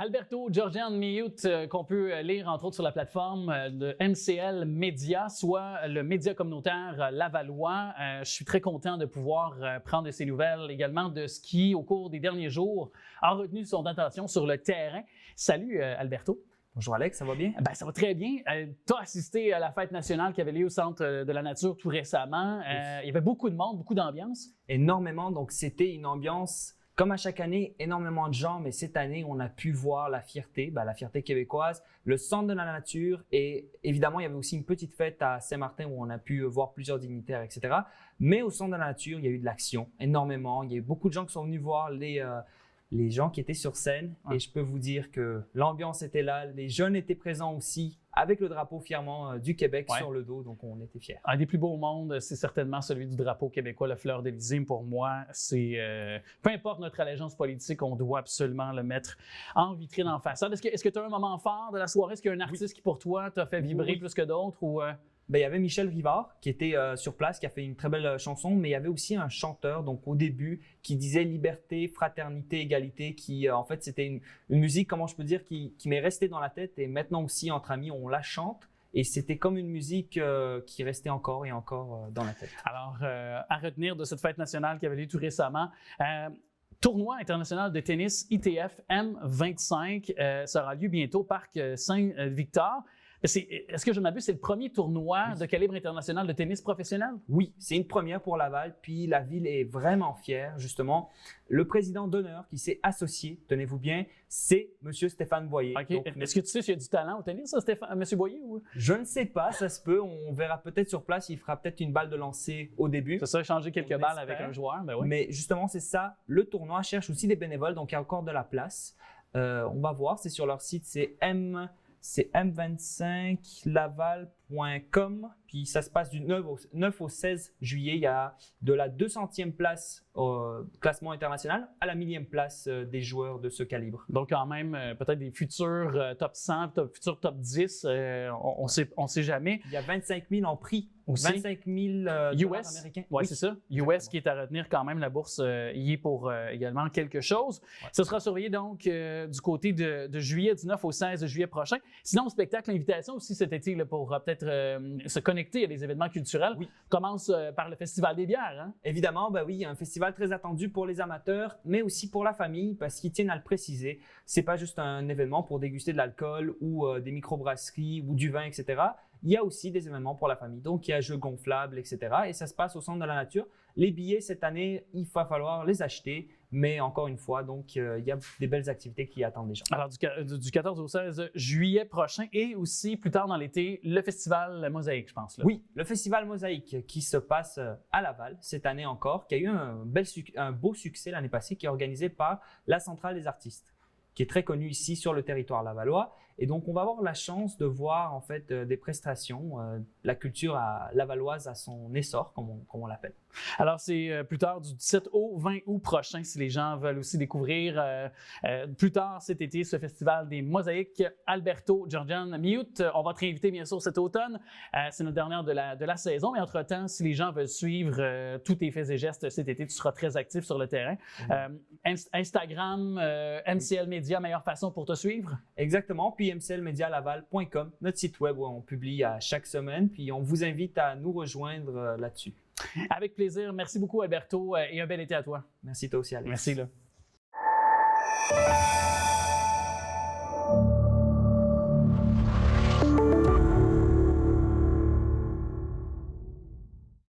Alberto Georgian Miyut, qu'on peut lire entre autres sur la plateforme de MCL Média, soit le média communautaire lavallois. Je suis très content de pouvoir prendre de ses nouvelles également de ce qui, au cours des derniers jours, a retenu son attention sur le terrain. Salut Alberto. Bonjour Alex, ça va bien? Ben, ça va très bien. Tu as assisté à la fête nationale qui avait lieu au Centre de la Nature tout récemment. Oui. Il y avait beaucoup de monde, beaucoup d'ambiance. Énormément, donc c'était une ambiance, comme à chaque année, énormément de gens, mais cette année, on a pu voir la fierté québécoise, le Centre de la Nature et évidemment, il y avait aussi une petite fête à Saint-Martin où on a pu voir plusieurs dignitaires, etc. Mais au Centre de la Nature, il y a eu de l'action, énormément. Il y a eu beaucoup de gens qui sont venus voir les gens qui étaient sur scène et je peux vous dire que l'ambiance était là, les jeunes étaient présents aussi avec le drapeau fièrement du Québec sur le dos, donc on était fiers. Un des plus beaux au monde, c'est certainement celui du drapeau québécois, la fleur d'Élysée. Pour moi, c'est peu importe notre allégeance politique, on doit absolument le mettre en vitrine en façade. Est-ce que tu as un moment fort de la soirée? Est-ce qu'il y a un artiste qui pour toi t'a fait vibrer plus que d'autres ou Ben, il y avait Michel Rivard qui était sur place, qui a fait une très belle chanson, mais il y avait aussi un chanteur, donc au début, qui disait liberté, fraternité, égalité, qui en fait c'était une musique, comment je peux dire, qui m'est restée dans la tête et maintenant aussi entre amis, on la chante. Et c'était comme une musique qui restait encore et encore dans la tête. Alors, à retenir de cette fête nationale qui avait lieu tout récemment, Tournoi international de tennis ITF M25 sera lieu bientôt au Parc Saint-Victor. Est-ce que je m'abuse, c'est le premier tournoi de calibre international de tennis professionnel? Oui, c'est une première pour Laval, puis la ville est vraiment fière, justement. Le président d'honneur qui s'est associé, tenez-vous bien, c'est M. Stéphane Boyer. Okay. Est-ce que tu sais s'il y a du talent au tennis, M. Boyer? Ou? Je ne sais pas, ça se peut. On verra peut-être sur place, il fera peut-être une balle de lancer au début. C'est ça, échanger quelques balles avec un joueur. Ben oui. Mais justement, c'est ça. Le tournoi cherche aussi des bénévoles, donc il y a encore de la place. On va voir, c'est sur leur site, c'est m25laval.com. Puis ça se passe du 9 au 16 juillet. Il y a de la 200e place au classement international à la 1000e place des joueurs de ce calibre. Donc quand même, peut-être des futurs top 100, futurs top 10, on sait jamais. Il y a 25 000 en prix. Aussi. 25 000 US américains. Oui, c'est ça. US qui est à retenir quand même. La bourse y est pour également quelque chose. Ouais. Ce sera surveillé donc du côté de juillet, du 9 au 16 juillet prochain. Sinon, le spectacle, l'invitation aussi cet été là, pour peut-être se connecter à des événements culturels commence par le Festival des bières. Hein? Évidemment, ben oui, un festival très attendu pour les amateurs, mais aussi pour la famille, parce qu'ils tiennent à le préciser. C'est pas juste un événement pour déguster de l'alcool ou des microbrasseries ou du vin, etc. Il y a aussi des événements pour la famille. Donc, il y a jeux gonflables, etc. Et ça se passe au Centre de la Nature. Les billets, cette année, il va falloir les acheter. Mais encore une fois, donc, il y a des belles activités qui attendent les gens. Alors, du 14 au 16 juillet prochain et aussi plus tard dans l'été, le Festival Mosaïque, je pense. Là. Oui, le Festival Mosaïque qui se passe à Laval cette année encore, qui a eu un beau succès l'année passée, qui est organisé par la Centrale des artistes, qui est très connu ici sur le territoire lavallois. Et donc, on va avoir la chance de voir en fait des prestations. La culture lavalloise à son essor, comme on l'appelle. Alors, c'est plus tard du 17 au 20 août prochain, si les gens veulent aussi découvrir plus tard cet été ce festival des Mosaïques. Alberto Georgian Miyut, on va te réinviter bien sûr cet automne. C'est notre dernière de la saison, mais entre-temps, si les gens veulent suivre tous tes faits et gestes cet été, tu seras très actif sur le terrain. Instagram, MCL Média, meilleure façon pour te suivre? Exactement. Puis mclmedialaval.com, notre site web où on publie à chaque semaine. Puis on vous invite à nous rejoindre là-dessus. Avec plaisir. Merci beaucoup, Alberto, et un bel été à toi. Merci toi aussi, Alex. Merci. Là.